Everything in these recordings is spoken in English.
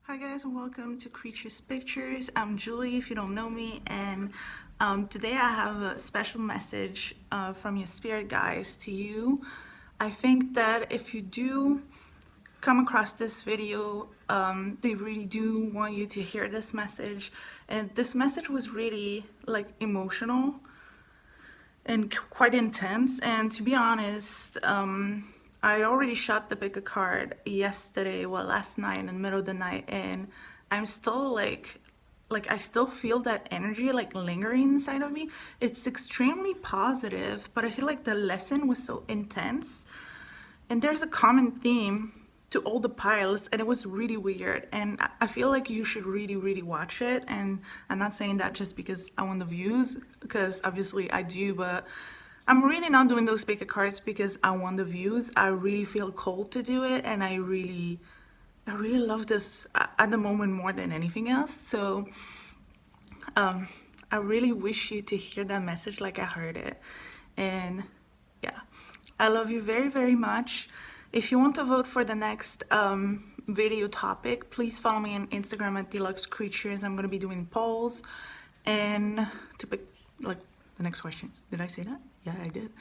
Hi guys, and welcome to Creatures Pictures. I'm Julie if you don't know me, and today I have a special message from your spirit guides to you. I think that if you do come across this video, they really do want you to hear this message, and this message was really like emotional and quite intense. And to be honest, I already shot the pick a card yesterday, well, last night in the middle of the night, and I'm still like I still feel that energy like lingering inside of me. It's extremely positive, but I feel like the lesson was so intense, and there's a common theme to all the pilots, and it was really weird, and I feel like you should really watch it. And I'm not saying that just because I want the views, because obviously I do, but I'm really not doing those pick a cards because I want the views. I really feel called to do it, and I really love this at the moment more than anything else. So I really wish you to hear that message like I heard it. And yeah, I love you very much. If you want to vote for the next video topic, please follow me on Instagram at Deluxe Creatures. I'm gonna be doing polls and to pick like the next questions. Did I say that? Yeah, I did.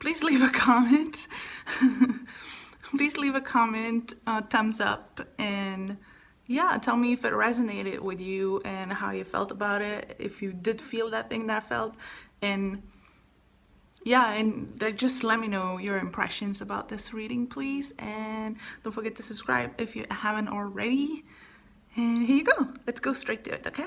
Please leave a comment. Please leave a comment, thumbs up, and yeah, tell me if it resonated with you and how you felt about it, if you did feel that thing that I felt. And yeah, and just let me know your impressions about this reading, please. And don't forget to subscribe if you haven't already. And here you go. Let's go straight to it, okay?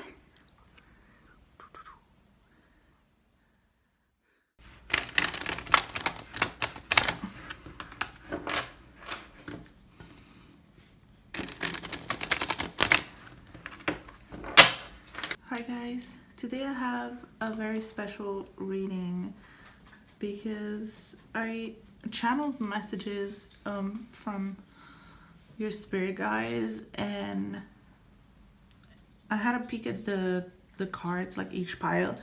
Hi guys, today I have a very special reading because I channeled messages from your spirit guides, and I had a peek at the cards, like each pile,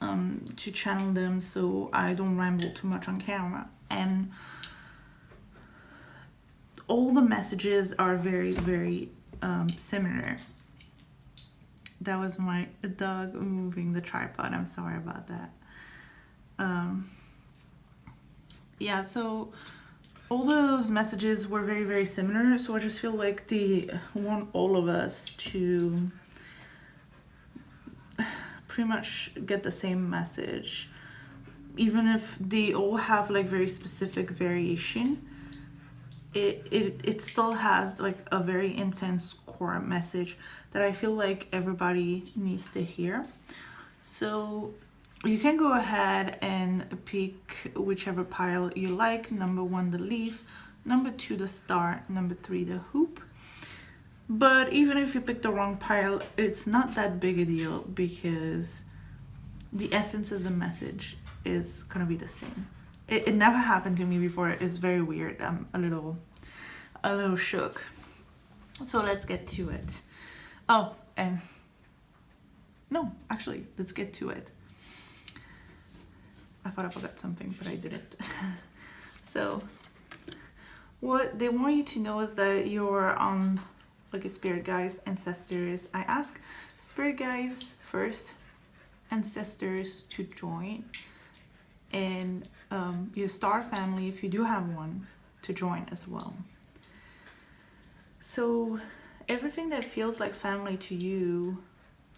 to channel them so I don't ramble too much on camera. And all the messages are very similar. That was my dog moving the tripod. I'm sorry about that. Yeah, so all those messages were very similar, so I just feel like they want all of us to pretty much get the same message, even if they all have like very specific variation. It still has like a very intense core message that I feel like everybody needs to hear. So you can go ahead and pick whichever pile you like. Number 1, the leaf. Number 2, the star. Number 3, the hoop. But even if you pick the wrong pile, it's not that big a deal because the essence of the message is gonna be the same. It never happened to me before. It's very weird. I'm a little shook. So let's get to it. Oh, and no, actually, let's get to it. I thought I forgot something, but I didn't. So what they want you to know is that you're on like a spirit guides, ancestors. I ask spirit guides first, ancestors to join, and your star family, if you do have one, to join as well. So everything that feels like family to you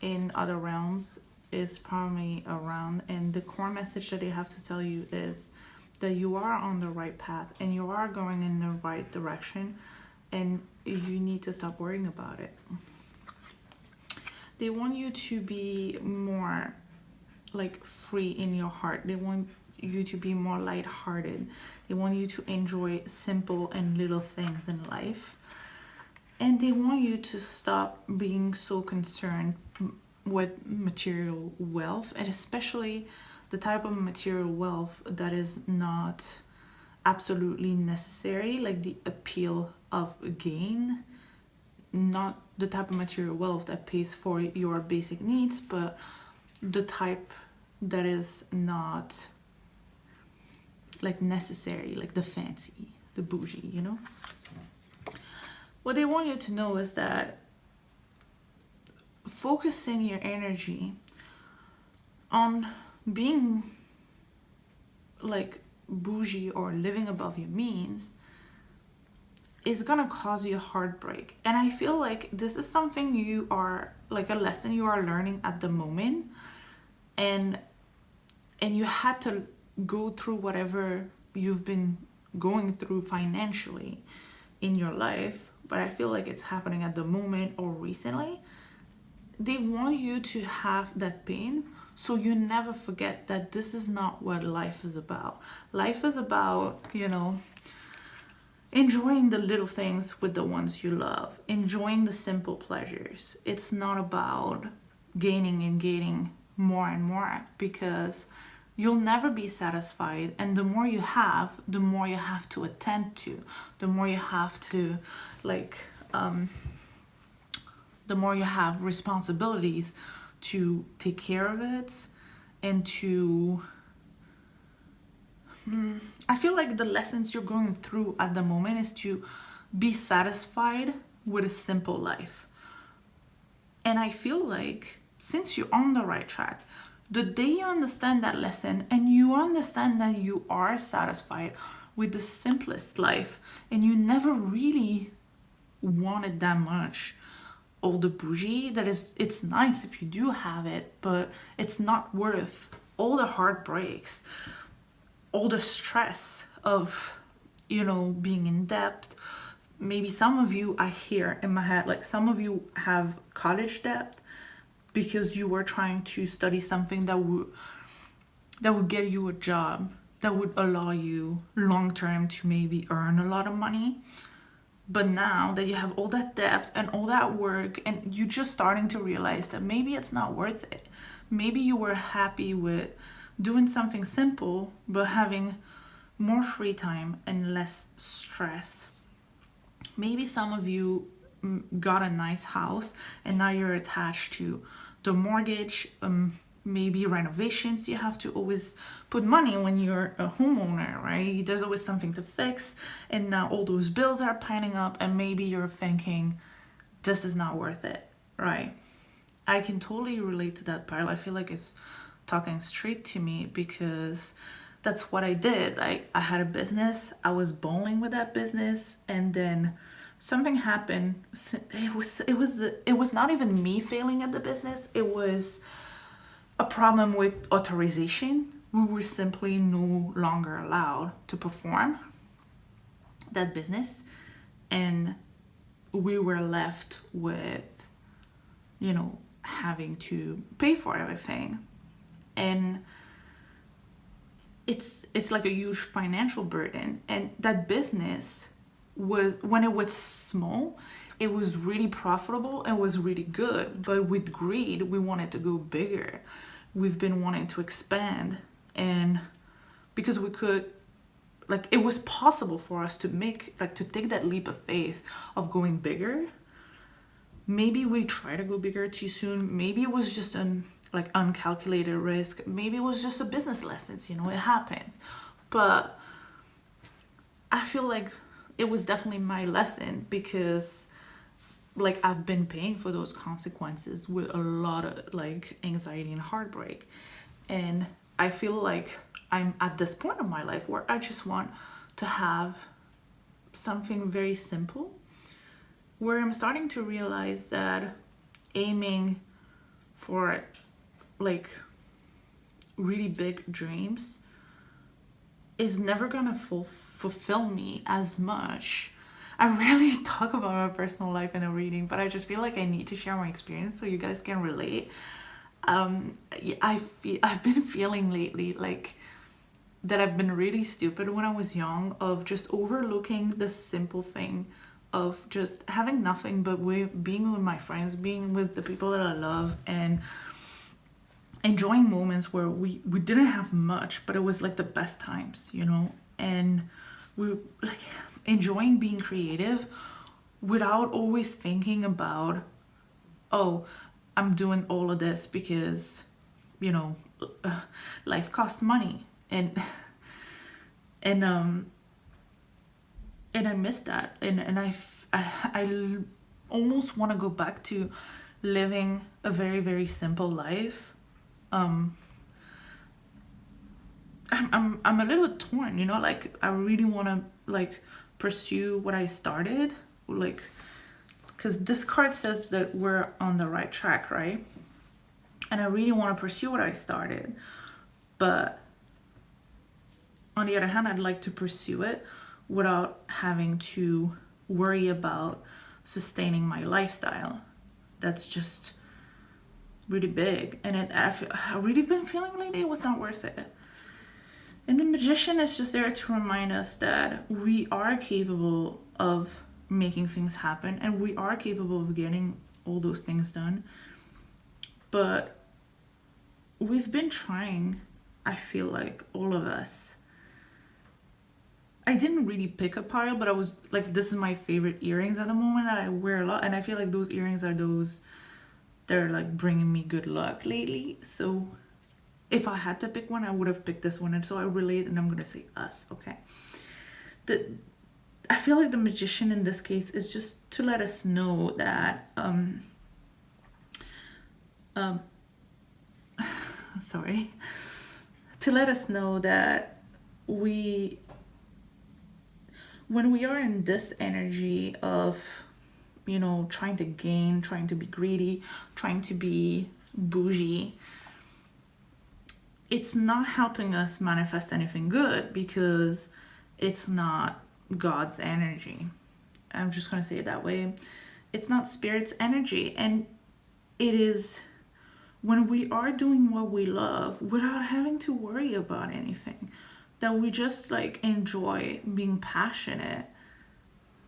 in other realms is probably around, and the core message that they have to tell you is that you are on the right path and you are going in the right direction, and you need to stop worrying about it. They want you to be more like free in your heart. They want you to be more lighthearted. They want you to enjoy simple and little things in life. And they want you to stop being so concerned with material wealth, and especially the type of material wealth that is not absolutely necessary, like the appeal of gain, not the type of material wealth that pays for your basic needs, but the type that is not like necessary, like the fancy, the bougie, you know? What they want you to know is that focusing your energy on being like bougie or living above your means is gonna cause you heartbreak. And I feel like this is something you are, like a lesson you are learning at the moment, and you had to go through whatever you've been going through financially in your life, but I feel like it's happening at the moment or recently. They want you to have that pain so you never forget that this is not what life is about. Life is about, enjoying the little things with the ones you love, enjoying the simple pleasures. It's not about gaining and gaining more and more, because you'll never be satisfied, and the more you have, the more you have to attend to, the more you have to the more you have responsibilities to take care of it, and to I feel like the lessons you're going through at the moment is to be satisfied with a simple life. And I feel like since you're on the right track, the day you understand that lesson and you understand that you are satisfied with the simplest life, and you never really wanted that much all the bougie, that is, it's nice if you do have it, but it's not worth all the heartbreaks, all the stress of, being in debt. Maybe some of you, I hear in my head, like some of you have college debt because you were trying to study something that would get you a job, that would allow you long term to maybe earn a lot of money. But now that you have all that debt and all that work, and you're just starting to realize that maybe it's not worth it. Maybe you were happy with doing something simple, but having more free time and less stress. Maybe some of you got a nice house and now you're attached to the mortgage, maybe renovations. You have to always put money when you're a homeowner, right? There's always something to fix, and now all those bills are piling up, and maybe you're thinking, this is not worth it, right? I can totally relate to that part. I feel like it's talking straight to me, because that's what I did. I had a business, I was bowling with that business, and then something happened. It was not even me failing at the business, it was a problem with authorization. We were simply no longer allowed to perform that business, and we were left with, having to pay for everything. And it's like a huge financial burden. And that business was, when it was small, it was really profitable and was really good. But with greed, we wanted to go bigger. We've been wanting to expand, and because we could, like, it was possible for us to take that leap of faith of going bigger. Maybe we tried to go bigger too soon. Maybe it was just an uncalculated risk. Maybe it was just a business lessons, it happens. But I feel like it was definitely my lesson, because I've been paying for those consequences with a lot of anxiety and heartbreak. And I feel like I'm at this point of my life where I just want to have something very simple, where I'm starting to realize that aiming for really big dreams is never gonna fulfill me as much. I rarely talk about my personal life in a reading, but I just feel like I need to share my experience so you guys can relate. I've been feeling lately that I've been really stupid when I was young, of just overlooking the simple thing of just having nothing but being with my friends, being with the people that I love, and enjoying moments where we didn't have much, but it was the best times, and we enjoying being creative without always thinking about, oh, I'm doing all of this because life costs money, and I miss that, and I almost want to go back to living a very, very simple life. I'm a little torn, you know, like I really want to like pursue what I started, like, because this card says that we're on the right track, right? And I really want to pursue what I started, but on the other hand, I'd like to pursue it without having to worry about sustaining my lifestyle. That's just really big, and I really been feeling lately it was not worth it. And the Magician is just there to remind us that we are capable of making things happen, and we are capable of getting all those things done. But we've been trying, I feel like, all of us. I didn't really pick a pile, but I was like, this is my favorite earrings at the moment that I wear a lot, and I feel like those earrings are those, they're like bringing me good luck lately. So if I had to pick one, I would have picked this one, and so I relate, and I'm gonna say us, okay? I feel like the Magician in this case is just to let us know that sorry, to let us know that when we are in this energy of, you know, trying to gain, trying to be greedy, trying to be bougie, it's not helping us manifest anything good because it's not God's energy. I'm just going to say it that way. It's not Spirit's energy. And it is when we are doing what we love without having to worry about anything, that we just like enjoy being passionate,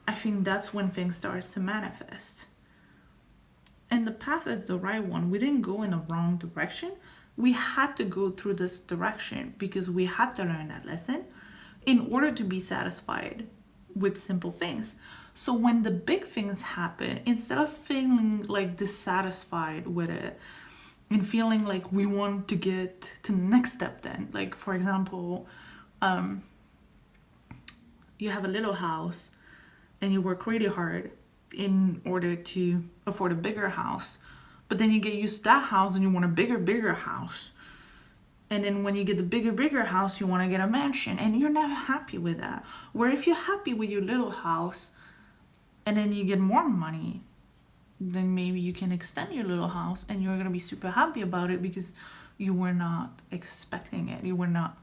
I think that's when things starts to manifest. And the path is the right one. We didn't go in the wrong direction. We had to go through this direction because we had to learn that lesson in order to be satisfied with simple things. So when the big things happen, instead of feeling like dissatisfied with it and feeling like we want to get to the next step, then, like for example, you have a little house and you work really hard in order to afford a bigger house, but then you get used to that house and you want a bigger house. And then when you get the bigger house, you want to get a mansion, and you're never happy with that. Where if you're happy with your little house and then you get more money, then maybe you can extend your little house and you're going to be super happy about it because you were not expecting it. You were not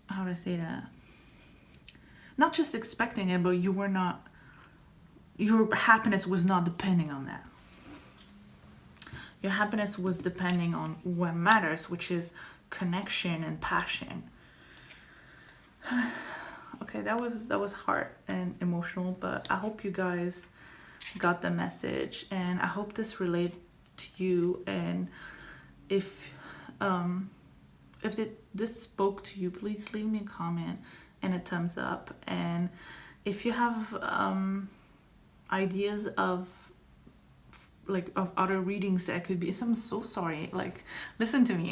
how to say that? Not just expecting it, but your happiness was not depending on that. Your happiness was depending on what matters, which is connection and passion. Okay, that was hard and emotional, but I hope you guys got the message, and I hope this related to you. And if this spoke to you, please leave me a comment and a thumbs up. And if you have ideas of other readings that could be, I'm so sorry, like, listen to me.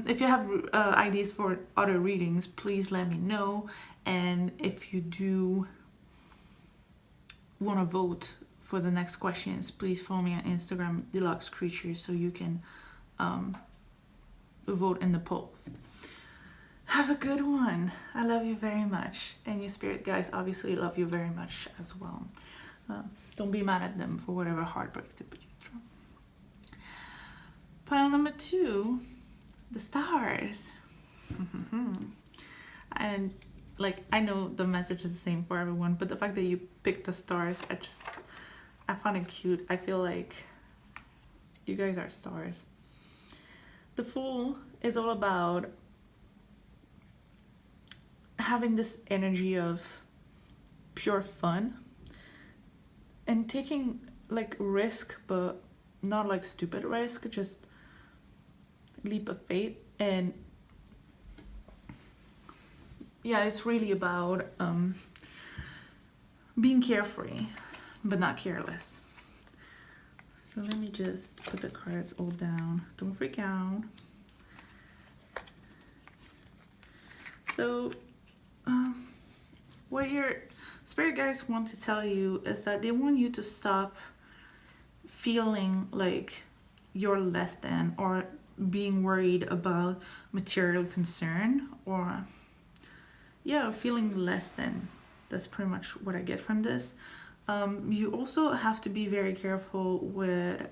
If you have ideas for other readings, please let me know. And if you do want to vote for the next questions, please follow me on Instagram, Deluxe Creatures, so you can vote in the polls. Have a good one. I love you very much, and your spirit guides obviously love you very much as well. Don't be mad at them for whatever heartbreaks they put you through. Pile number 2, the stars. And like, I know the message is the same for everyone, but the fact that you picked the stars, I find it cute. I feel like you guys are stars. The Fool is all about having this energy of pure fun and taking like risk, but not like stupid risk, just leap of faith. And yeah, it's really about being carefree but not careless. So let me just put the cards all down. Don't freak out. what your spirit guides want to tell you is that they want you to stop feeling like you're less than, or being worried about material concern, or yeah, feeling less than. That's pretty much what I get from this. You also have to be very careful with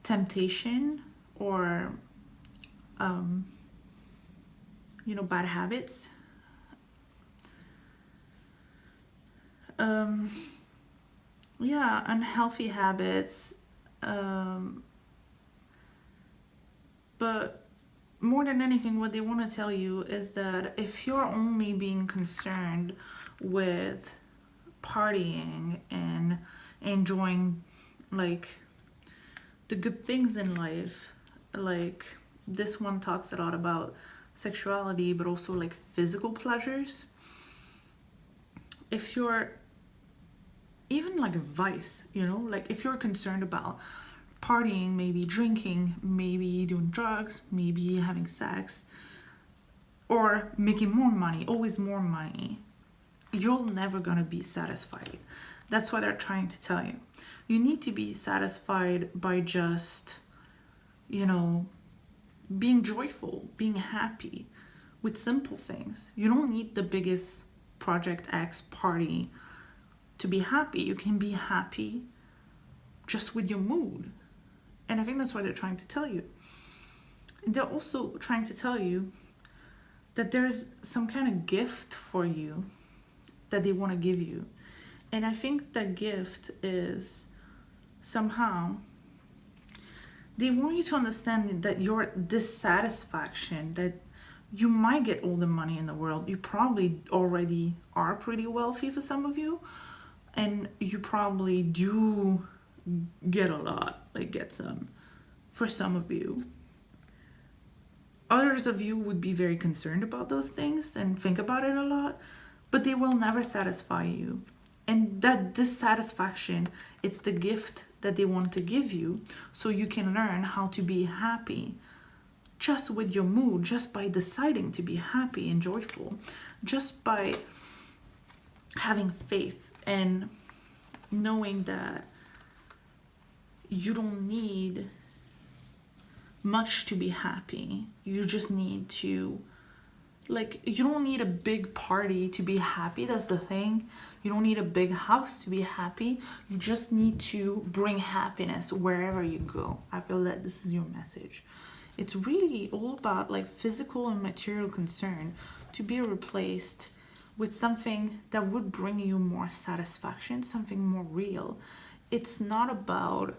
temptation, or bad habits. Yeah, unhealthy habits. But more than anything, what they want to tell you is that if you're only being concerned with partying and enjoying like the good things in life, like this one talks a lot about sexuality, but also like physical pleasures. If you're even like vice, like if you're concerned about partying, maybe drinking, maybe doing drugs, maybe having sex, or making more money, always more money, you're never gonna be satisfied. That's what they're trying to tell you. You need to be satisfied by just, being joyful, being happy with simple things. You don't need the biggest Project X party to be happy. You can be happy just with your mood. And I think that's what they're trying to tell you. They're also trying to tell you that there's some kind of gift for you that they want to give you. And I think that gift is somehow they want you to understand that your dissatisfaction, that you might get all the money in the world. You probably already are pretty wealthy for some of you, and you probably do get a lot, like get some for some of you. Others of you would be very concerned about those things and think about it a lot, but they will never satisfy you. And that dissatisfaction, it's the gift that they want to give you, so you can learn how to be happy just with your mood, just by deciding to be happy and joyful, just by having faith and knowing that you don't need much to be happy. You just need to, you don't need a big party to be happy. That's the thing. You don't need a big house to be happy. You just need to bring happiness wherever you go. I feel that this is your message. It's really all about like physical and material concern to be replaced with something that would bring you more satisfaction, something more real. It's not about,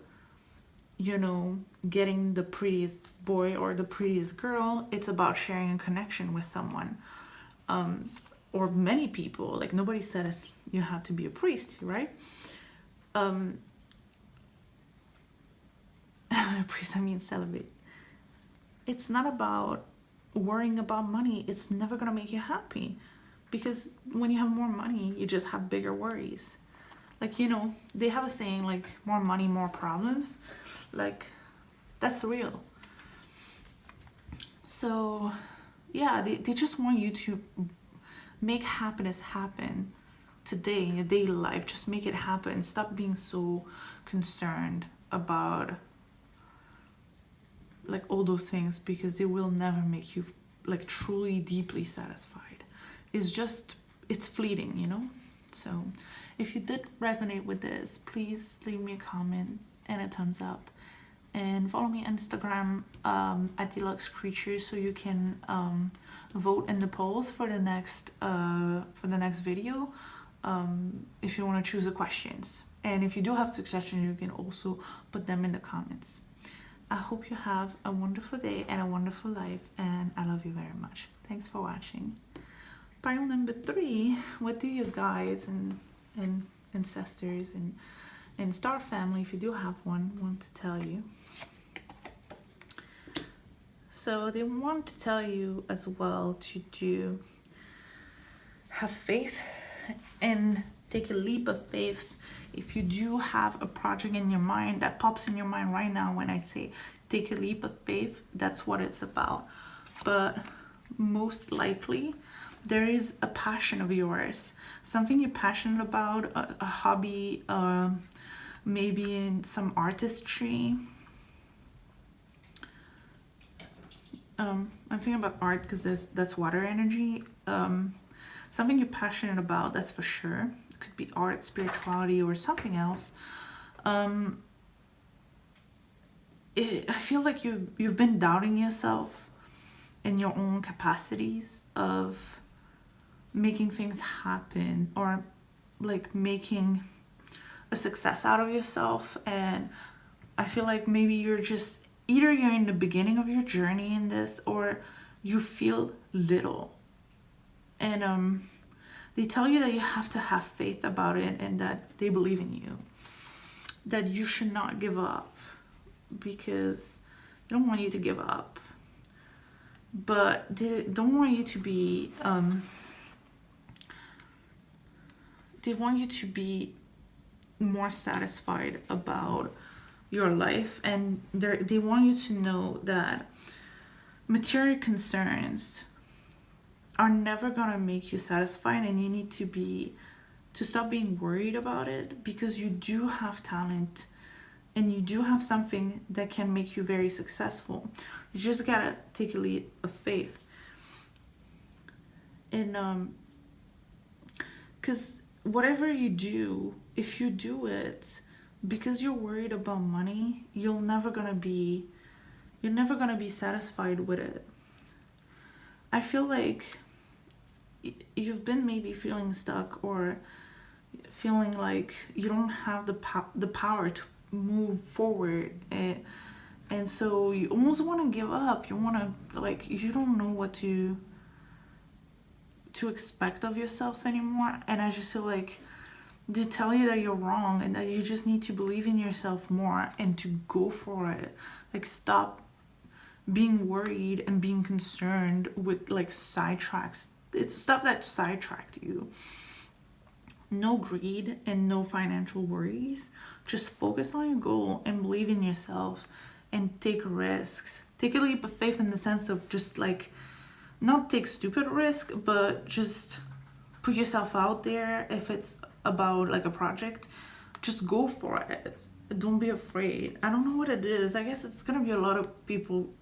getting the prettiest boy or the prettiest girl. It's about sharing a connection with someone, or many people. Like nobody said you have to be a priest, right? Priest, I mean celibate. It's not about worrying about money. It's never gonna make you happy, because when you have more money, you just have bigger worries. Like, they have a saying like more money, more problems. Like, that's real. So yeah, they just want you to make happiness happen today in your daily life. Just make it happen. Stop being so concerned about like all those things, because they will never make you like truly deeply satisfied. It's fleeting. So if you did resonate with this, please leave me a comment and a thumbs up, and follow me on Instagram at Deluxe Creatures, so you can vote in the polls for the next video, if you want to choose the questions. And if you do have suggestions, you can also put them in the comments. I hope you have a wonderful day and a wonderful life, and I love you very much. Thanks for watching. Pile number 3, what do your guides and ancestors and star family, if you do have one, want to tell you? So they want to tell you as well to have faith and take a leap of faith. If you do have a project in your mind that pops in your mind right now, when I say take a leap of faith, that's what it's about. But most likely there is a passion of yours, something you're passionate about, a hobby, maybe in some artistry. I'm thinking about art because that's water energy. Something you're passionate about, that's for sure. It could be art, spirituality, or something else. I feel like you've been doubting yourself and your own capacities of making things happen, or like making a success out of yourself. And I feel like maybe you're just, either you're in the beginning of your journey in this, or you feel little. And they tell you that you have to have faith about it, and that they believe in you, that you should not give up, because they don't want you to give up, but they don't want you to be they want you to be more satisfied about your life, and they want you to know that material concerns are never gonna make you satisfied, and you need to stop being worried about it, because you do have talent and you do have something that can make you very successful. You just gotta take a leap of faith. And because whatever you do, if you do it because you're worried about money, you're never gonna be satisfied with it. I feel like you've been maybe feeling stuck, or feeling like you don't have the power to move forward, and so you almost want to give up. You want to, like, you don't know what to expect of yourself anymore. And I just feel like they tell you that you're wrong, and that you just need to believe in yourself more and to go for it. Like, stop being worried and being concerned with like sidetracks. It's stuff that sidetracked you. No greed and no financial worries. Just focus on your goal and believe in yourself, and take risks. Take a leap of faith, in the sense of just like, not take stupid risk, but just put yourself out there. If it's about like a project, just go for it. Don't be afraid. I don't know what it is. I guess it's gonna be a lot of people.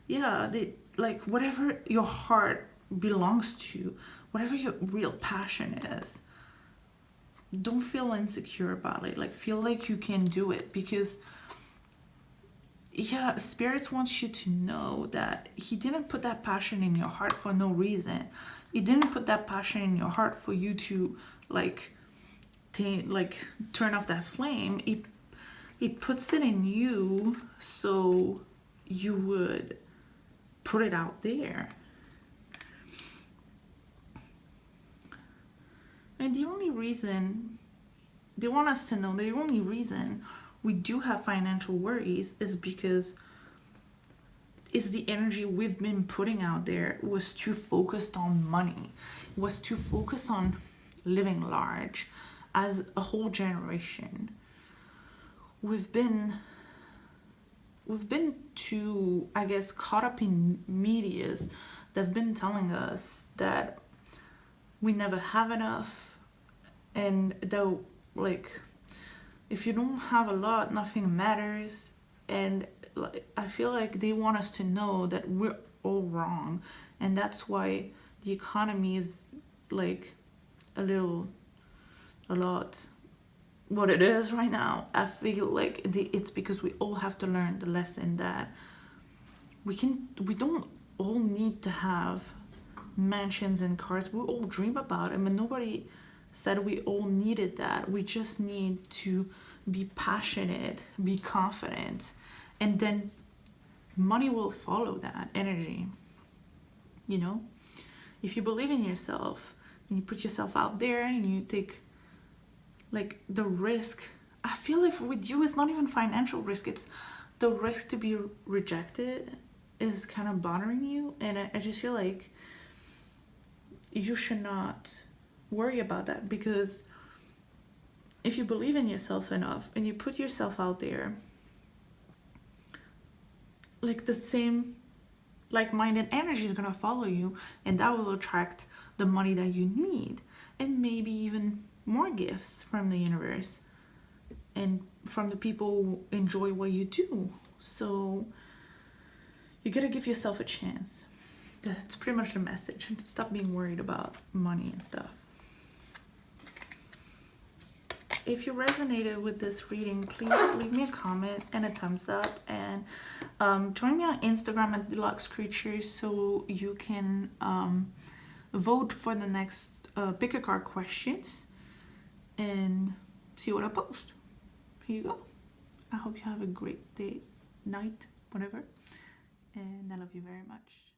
Yeah, they like whatever your heart belongs to, whatever your real passion is. Don't feel insecure about it. Like, feel like you can do it, because yeah, spirits wants you to know that he didn't put that passion in your heart for no reason. He didn't put that passion in your heart for you to like turn off that flame. He puts it in you so you would put it out there. And the only reason they want us to know, the only reason we do have financial worries is because it's the energy we've been putting out there was too focused on money, was too focused on living large. As a whole generation, we've been too, I guess, caught up in medias that have been telling us that we never have enough, and that like, if you don't have a lot, nothing matters. And I feel like they want us to know that we're all wrong, and that's why the economy is like a lot what it is right now. I feel like it's because we all have to learn the lesson that we don't all need to have mansions and cars. We all dream about them, and nobody said we all needed that. We just need to be passionate, be confident, and then money will follow that energy. You know, if you believe in yourself and you put yourself out there and you take like the risk, I feel like with you it's not even financial risk, it's the risk to be rejected is kind of bothering you. And I just feel like you should not worry about that, because if you believe in yourself enough and you put yourself out there, like the same like-minded energy is going to follow you, and that will attract the money that you need, and maybe even more gifts from the universe and from the people who enjoy what you do. So you gotta give yourself a chance. That's pretty much the message. Stop being worried about money and stuff. If you resonated with this reading, please leave me a comment and a thumbs up, and join me on Instagram at Deluxe Creatures so you can vote for the next pick a card questions and see what I post. Here you go. I hope you have a great day, night, whatever, and I love you very much.